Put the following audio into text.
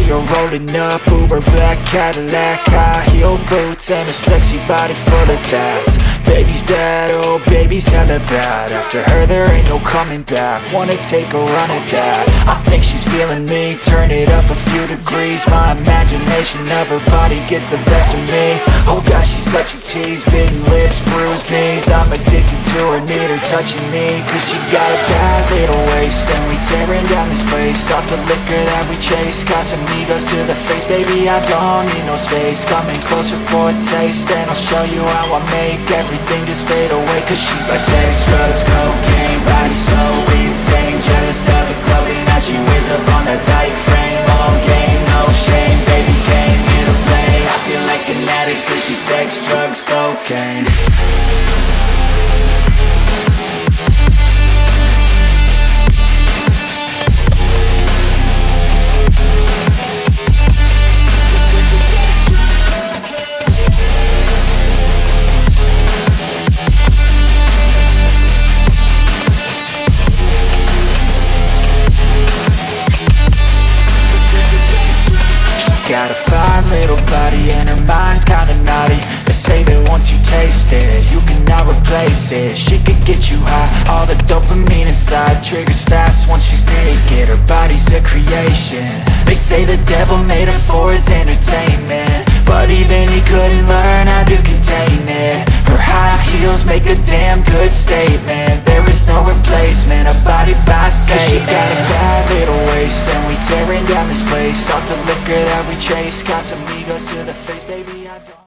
see her rolling up, Uber black Cadillac, high heel boots and a sexy body full of tats. Baby's bad, oh baby's hella bad. After her there ain't no coming back. Wanna take a run at that. I think she's feeling me, turn it up a few degrees. My imagination of her body gets the best of me. Oh gosh, she's such a tease, bitten lips, bruised knees. I'm addicted to her, need her touching me. Cause she got a bad little waist, and we tearing down this place. Off the liquor that we chase, got some egos to the face. Baby, I don't need no space, coming closer for a taste. And I'll show you how I make everything just fade away. Cause she's like sex, drugs, cocaine, body so insane. Jealous of the clothing that she wears up on that tight frame. All game, no shame, baby came here to play. I feel like an addict cause she's sex, drugs, cocaine. Got a fine little body and her mind's kinda naughty. They say that once you taste it, you cannot replace it. She could get you high, all the dopamine inside triggers fast once she's naked. Her body's a creation. They say the devil made her for his entertainment, but even he couldn't learn how to contain it. Her high heels make a damn good statement. There is no replacement, a body by Satan. Cause she got a bad little waist, and we tearing down this place. Off the liquor that we chase, got some egos to the face, baby I don't